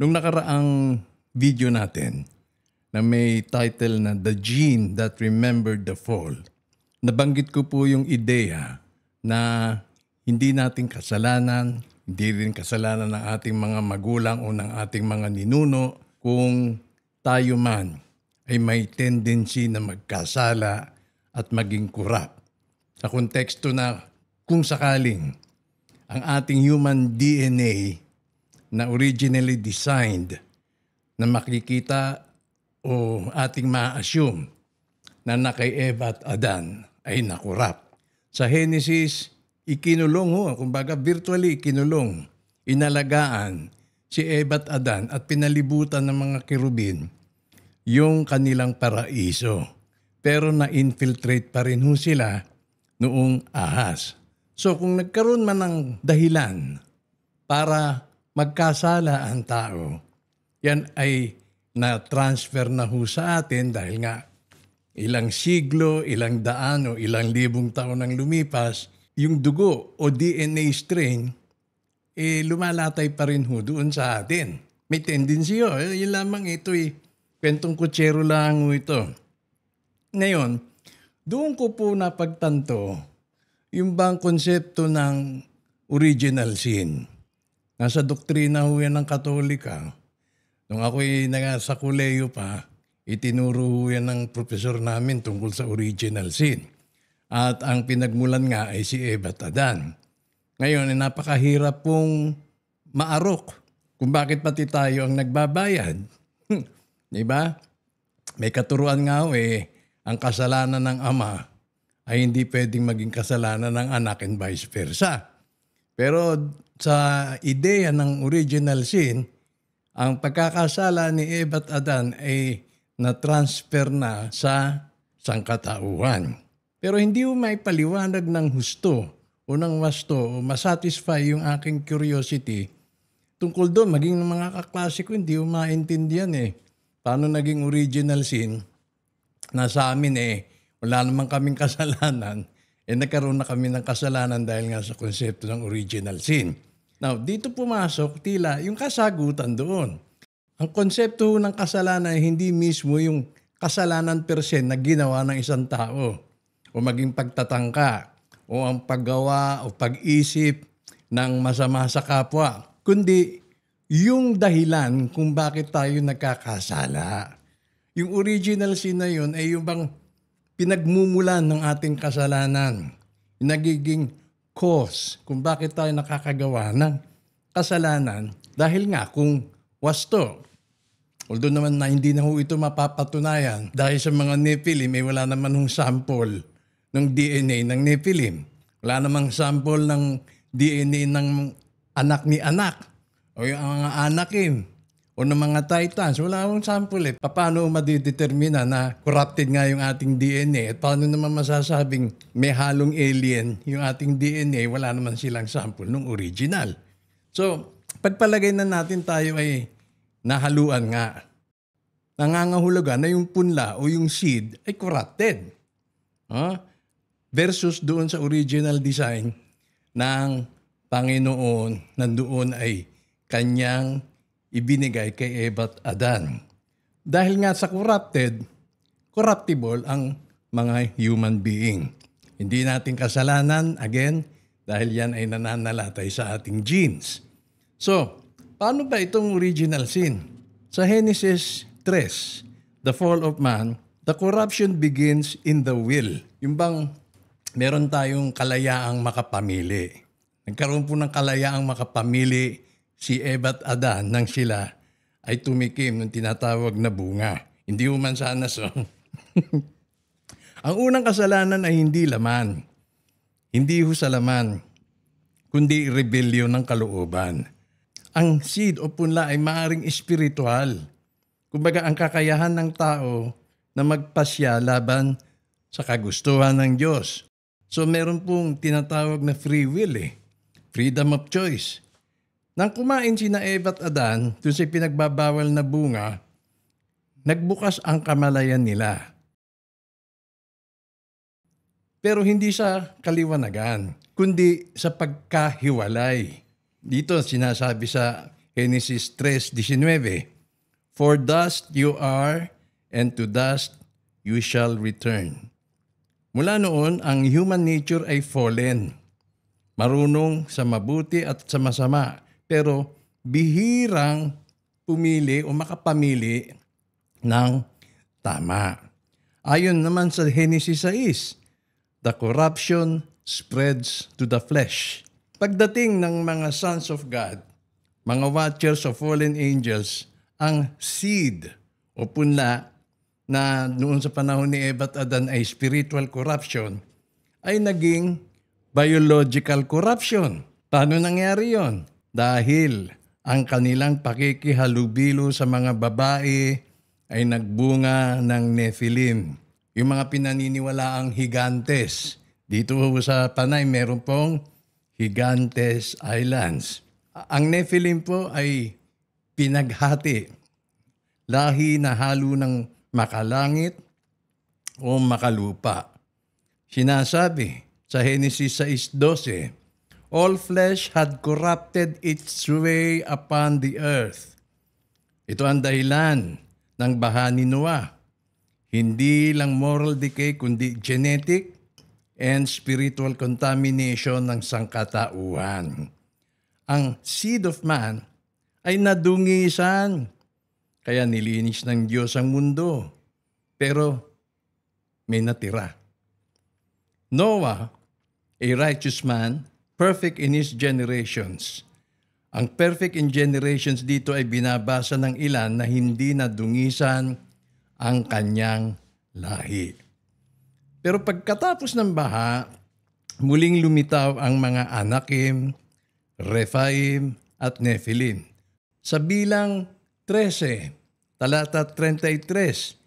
Nung nakaraang video natin na may title na The Gene That Remembered the Fall, nabanggit ko po yung ideya na hindi nating kasalanan, hindi rin kasalanan ng ating mga magulang o ng ating mga ninuno kung tayo man ay may tendency na magkasala at maging kurap. Sa konteksto na kung sakaling ang ating human DNA na originally designed na makikita o ating ma-assume na kay Eva at Adan ay nakurap. Sa Genesis, ikinulong kumbaga virtually ikinulong, inalagaan si Eva at Adan at pinalibutan ng mga kerubin yung kanilang paraiso. Pero na-infiltrate pa rin sila noong ahas. So kung nagkaroon man ng dahilan para magkasala ang tao, yan ay na-transfer na sa atin dahil nga ilang siglo, ilang daan o ilang libong taon nang lumipas, yung dugo o DNA strain, lumalatay pa rin doon sa atin. May tendency yun lamang ito kwentong kutsero lang ito. Ngayon, doon ko po napagtanto yung bang konsepto ng original sin. Nasa doktrina yan ng Katolika. Nung ako'y nasa koleyo pa, itinuro yan ng profesor namin tungkol sa original sin. At ang pinagmulan nga ay si Eva at Adan. Ngayon, napakahirap pong maarok kung bakit pati tayo ang nagbabayad. Diba? May katuruan nga ang kasalanan ng ama ay hindi pwedeng maging kasalanan ng anak and vice versa. Pero sa ideya ng original sin, ang pagkakasala ni Eva at Adan ay na-transfer na sa sangkatauhan. Pero hindi mo may paliwanag ng husto o ng wasto o masatisfy yung aking curiosity tungkol doon. Maging ng mga kaklase ko, hindi mo maintindihan paano naging original sin na sa amin wala naman kaming kasalanan. Nagkaroon na kami ng kasalanan dahil nga sa konsepto ng original sin. Now, dito pumasok tila yung kasagutan doon. Ang konsepto ng kasalanan hindi mismo yung kasalanan per se na ginawa ng isang tao o maging pagtatangka o ang paggawa o pag-isip ng masama sa kapwa, kundi yung dahilan kung bakit tayo nagkakasala. Yung original sin na yun ay yung bang pinagmumulan ng ating kasalanan, nagiging cause kung bakit tayo nakakagawa ng kasalanan dahil nga kung wasto. Although naman na hindi na ito mapapatunayan dahil sa mga Nephilim, wala naman sample ng DNA ng Nephilim. Wala namang sample ng DNA ng anak ni anak o yung mga anakim o ng mga titans. Wala akong sample Paano madidetermina na corrupted nga yung ating DNA? At paano naman masasabing may halong alien yung ating DNA? Wala naman silang sample nung original. So, pagpalagay na natin tayo ay nahaluan nga. Nangangahulugan na yung punla o yung seed ay corrupted. Versus doon sa original design ng Panginoon, nandoon ay kanyang ibinigay kay Eva at Adan. Dahil nga sa corruptible ang mga human being. Hindi natin kasalanan, again, dahil yan ay nananalatay sa ating genes. So, paano ba itong original sin? Sa Genesis 3, the fall of man, the corruption begins in the will. Yung bang meron tayong kalayaang makapamili. Nagkaroon po ng kalayaang makapamili si Eva at Adan nang sila ay tumikim ng tinatawag na bunga. Hindi man sana so. Ang unang kasalanan ay hindi laman. Hindi sa laman, kundi rebellion ng kalooban. Ang seed o punla ay maaaring espiritual. Kumbaga ang kakayahan ng tao na magpasya laban sa kagustuhan ng Diyos. So meron pong tinatawag na free will freedom of choice. Nang kumain sina Eva at Adan doon sa pinagbabawal na bunga, nagbukas ang kamalayan nila. Pero hindi sa kaliwanagan, kundi sa pagkahiwalay. Dito sinasabi sa Genesis 3:19. For dust you are, and to dust you shall return. Mula noon, ang human nature ay fallen. Marunong sa mabuti at sa masama, pero bihirang pumili o makapamili ng tama. Ayon naman sa Genesis 6, the corruption spreads to the flesh. Pagdating ng mga sons of God, mga watchers of fallen angels, ang seed o punla na noon sa panahon ni Eva at Adan ay spiritual corruption, ay naging biological corruption. Paano nangyari yon? Dahil ang kanilang pakikihalubilo sa mga babae ay nagbunga ng Nephilim. Yung mga pinaniniwalaang higantes. Dito sa Panay, meron pong Gigantes Islands. Ang Nephilim po ay pinaghati. Lahi na halo ng makalangit o makalupa. Sinasabi sa Genesis 6:12, all flesh had corrupted its way upon the earth. Ito ang dahilan ng baha ni Noah. Hindi lang moral decay kundi genetic and spiritual contamination ng sangkatauhan. Ang seed of man ay nadungisan. Kaya nilinis ng Diyos ang mundo. Pero may natira. Noah, a righteous man, perfect in his generations. Ang perfect in generations dito ay binabasa ng ilan na hindi nadungisan ang kanyang lahi. Pero pagkatapos ng baha, muling lumitaw ang mga Anakim, Rephaim at Nephilim. Sa bilang 13, talata 33,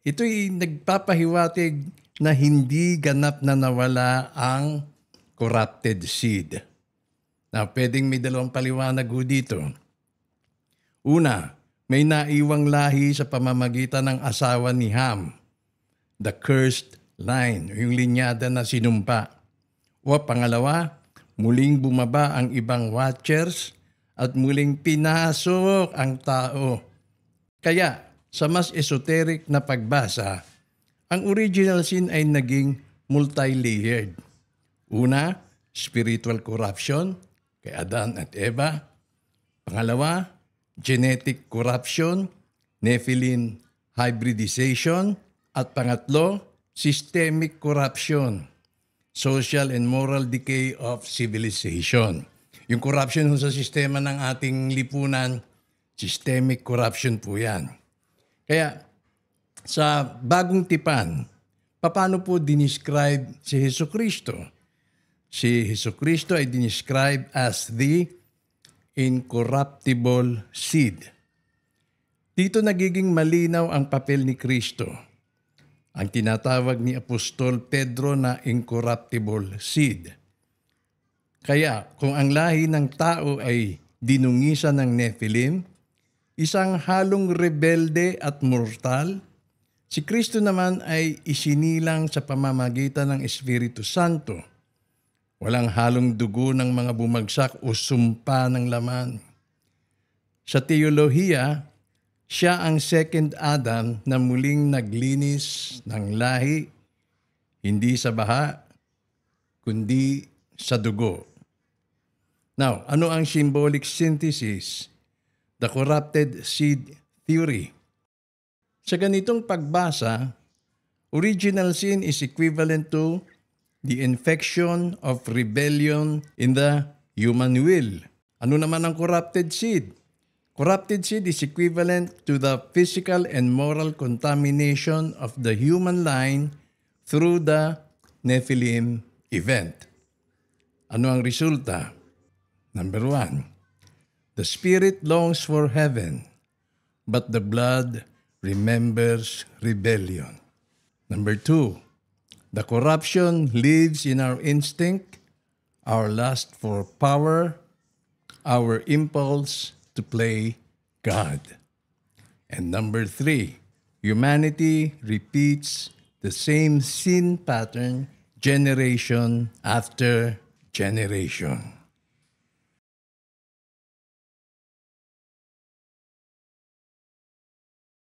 ito'y nagpapahiwatig na hindi ganap na nawala ang corrupted seed. Now, pwedeng may dalawang paliwanag ho dito. Una, may naiwang lahi sa pamamagitan ng asawa ni Ham, the cursed line, yung linyada na sinumpa. O pangalawa, muling bumaba ang ibang watchers at muling pinasok ang tao. Kaya, sa mas esoteric na pagbasa, ang original sin ay naging multi-layered. Una, spiritual corruption kay Adan at Eva. Pangalawa, genetic corruption, Nephilim hybridization. At pangatlo, systemic corruption, social and moral decay of civilization. Yung corruption sa sistema ng ating lipunan, systemic corruption po yan. Kaya sa bagong tipan, paano po dinescribe si Jesucristo? Si Jesucristo ay dinescribe as the incorruptible seed. Dito nagiging malinaw ang papel ni Kristo. Ang tinatawag ni Apostol Pedro na incorruptible seed. Kaya kung ang lahi ng tao ay dinungisan ng Nephilim, isang halong rebelde at mortal, si Kristo naman ay isinilang sa pamamagitan ng Espiritu Santo. Walang halong dugo ng mga bumagsak o sumpa ng laman. Sa teolohiya, siya ang second Adam na muling naglinis ng lahi, hindi sa baha, kundi sa dugo. Now, ano ang symbolic synthesis? The corrupted seed theory. Sa ganitong pagbasa, original sin is equivalent to the infection of rebellion in the human will. Ano naman ang corrupted seed? Corrupted seed is equivalent to the physical and moral contamination of the human line through the Nephilim event. Ano ang resulta? Number 1, the spirit longs for heaven, but the blood remembers rebellion. Number 2, the corruption lives in our instinct, our lust for power, our impulse to play God. And number 3, humanity repeats the same sin pattern generation after generation.